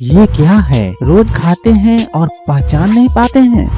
ये क्या है? रोज खाते हैं और पहचान नहीं पाते हैं।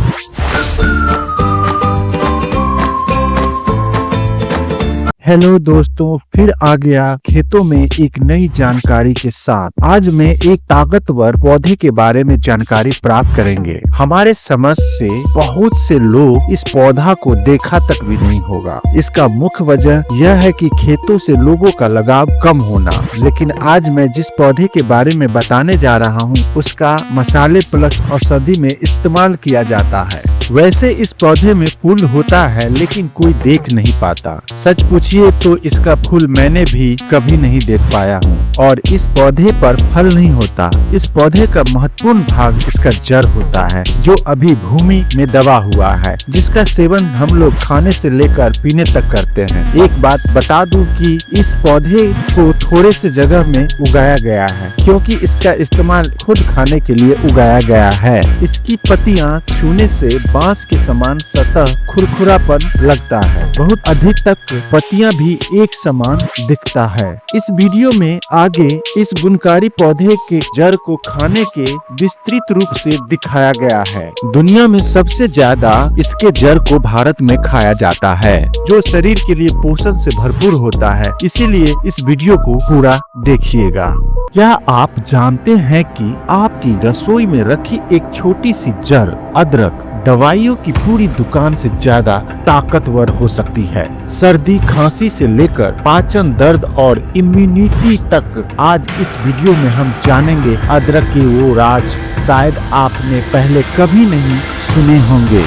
हेलो दोस्तों, फिर आ गया खेतों में एक नई जानकारी के साथ। आज मैं एक ताकतवर पौधे के बारे में जानकारी प्राप्त करेंगे। हमारे समझ से बहुत से लोग इस पौधा को देखा तक भी नहीं होगा। इसका मुख्य वजह यह है कि खेतों से लोगों का लगाव कम होना। लेकिन आज मैं जिस पौधे के बारे में बताने जा रहा हूँ, उसका मसाले प्लस औषधि में इस्तेमाल किया जाता है। वैसे इस पौधे में फूल होता है, लेकिन कोई देख नहीं पाता। सच पूछिए तो इसका फूल मैंने भी कभी नहीं देख पाया हूँ। और इस पौधे पर फल नहीं होता। इस पौधे का महत्वपूर्ण भाग इसका जड़ होता है, जो अभी भूमि में दबा हुआ है, जिसका सेवन हम लोग खाने से लेकर पीने तक करते हैं। एक बात बता दूं कि इस पौधे को थोड़े से जगह में उगाया गया है, क्योंकि इसका इस्तेमाल खुद खाने के लिए उगाया गया है। इसकी पत्तियां छूने से बांस के समान सतह खुरखुरापन लगता है। बहुत अधिक तक पत्तियां भी एक समान दिखता है। इस वीडियो में आगे इस गुणकारी पौधे के जड़ को खाने के विस्तृत रूप से दिखाया गया है। दुनिया में सबसे ज्यादा इसके जड़ को भारत में खाया जाता है, जो शरीर के लिए पोषण से भरपूर होता है। इसीलिए इस वीडियो को पूरा देखिएगा। क्या आप जानते हैं कि आपकी रसोई में रखी एक छोटी सी जड़ अदरक दवाइयों की पूरी दुकान से ज्यादा ताकतवर हो सकती है। सर्दी खांसी से लेकर पाचन दर्द और इम्यूनिटी तक आज इस वीडियो में हम जानेंगे। अदरक के वो राज शायद आपने पहले कभी नहीं सुने होंगे।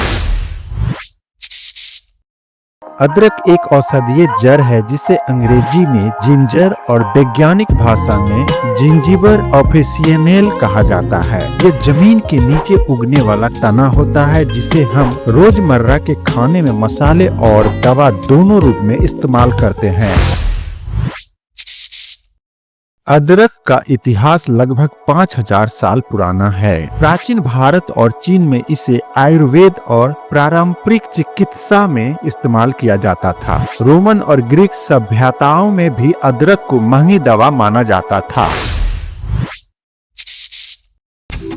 अदरक एक औषधीय जड़ है, जिसे अंग्रेजी में जिंजर और वैज्ञानिक भाषा में जिंजिबर ऑफिसिनेल कहा जाता है। ये जमीन के नीचे उगने वाला तना होता है, जिसे हम रोजमर्रा के खाने में मसाले और दवा दोनों रूप में इस्तेमाल करते हैं। अदरक का इतिहास लगभग 5000 साल पुराना है। प्राचीन भारत और चीन में इसे आयुर्वेद और पारंपरिक चिकित्सा में इस्तेमाल किया जाता था। रोमन और ग्रीक सभ्यताओं में भी अदरक को महंगी दवा माना जाता था।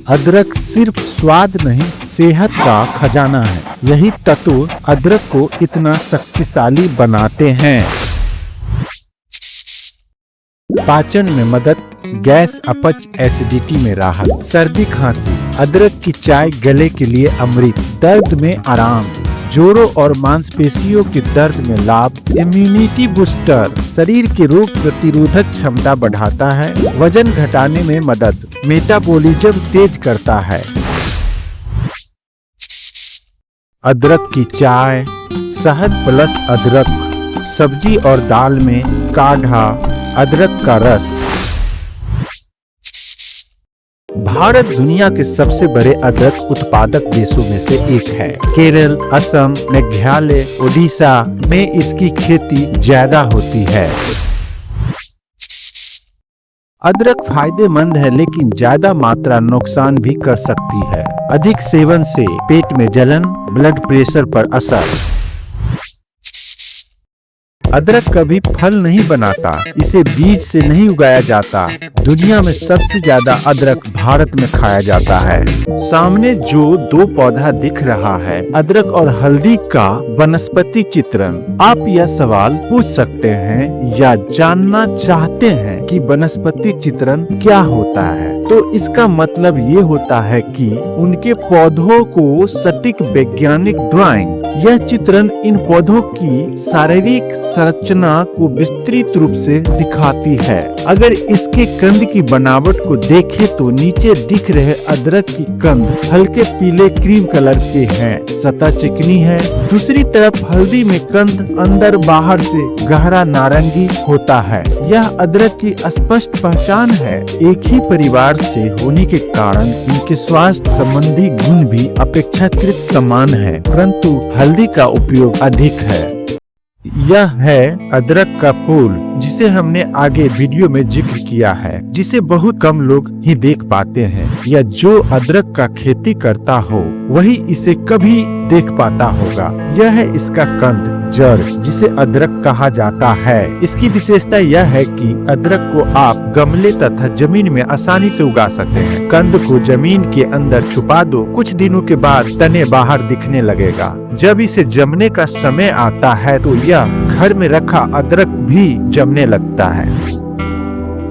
अदरक सिर्फ स्वाद नहीं, सेहत का खजाना है। यही तत्व अदरक को इतना शक्तिशाली बनाते हैं। पाचन में मदद, गैस, अपच, एसिडिटी में राहत, सर्दी खांसी, अदरक की चाय गले के लिए अमृत, दर्द में आराम, जोड़ों और मांसपेशियों के दर्द में लाभ, इम्यूनिटी बूस्टर, शरीर की रोग प्रतिरोधक क्षमता बढ़ाता है, वजन घटाने में मदद, मेटाबॉलिज्म तेज करता है। अदरक की चाय, शहद प्लस अदरक, सब्जी और दाल में काढ़ा, अदरक का रस। भारत दुनिया के सबसे बड़े अदरक उत्पादक देशों में से एक है। केरल, असम, मेघालय, ओडिशा में इसकी खेती ज्यादा होती है। अदरक फायदेमंद है, लेकिन ज्यादा मात्रा नुकसान भी कर सकती है। अधिक सेवन से पेट में जलन, ब्लड प्रेशर पर असर। अदरक कभी फल नहीं बनाता, इसे बीज से नहीं उगाया जाता। दुनिया में सबसे ज्यादा अदरक भारत में खाया जाता है। सामने जो दो पौधा दिख रहा है, अदरक और हल्दी का वनस्पति चित्रण। आप यह सवाल पूछ सकते हैं या जानना चाहते हैं कि वनस्पति चित्रण क्या होता है। तो इसका मतलब ये होता है कि उनके पौधों को सटीक वैज्ञानिक ड्राइंग। यह चित्रण इन पौधों की शारीरिक संरचना को विस्तृत रूप से दिखाती है। अगर इसके कंद की बनावट को देखें तो नीचे दिख रहे अदरक की कंद हल्के पीले क्रीम कलर के हैं, सतह चिकनी है। दूसरी तरफ हल्दी में कंद अंदर बाहर से गहरा नारंगी होता है। यह अदरक की स्पष्ट पहचान है। एक ही परिवार से होने के कारण इनके स्वास्थ्य संबंधी गुण भी अपेक्षाकृत समान है, परंतु हल्दी का उपयोग अधिक है। यह है अदरक का फूल, जिसे हमने आगे वीडियो में जिक्र किया है, जिसे बहुत कम लोग ही देख पाते हैं, या जो अदरक का खेती करता हो वही इसे कभी देख पाता होगा। यह है इसका कंद, जड़, जिसे अदरक कहा जाता है। इसकी विशेषता यह है कि अदरक को आप गमले तथा जमीन में आसानी से उगा सकते हैं। कंद को जमीन के अंदर छुपा दो, कुछ दिनों के बाद तने बाहर दिखने लगेगा। जब इसे जमने का समय आता है तो यह घर में रखा अदरक भी जमने लगता है।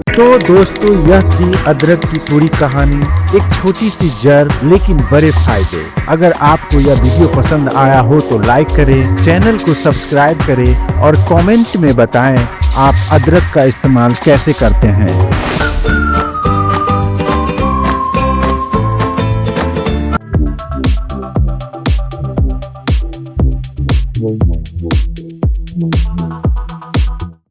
तो दोस्तों, यह थी अदरक की पूरी कहानी। एक छोटी सी जड़ लेकिन बड़े फायदे। अगर आपको यह वीडियो पसंद आया हो तो लाइक करें, चैनल को सब्सक्राइब करें और कमेंट में बताएं आप अदरक का इस्तेमाल कैसे करते हैं।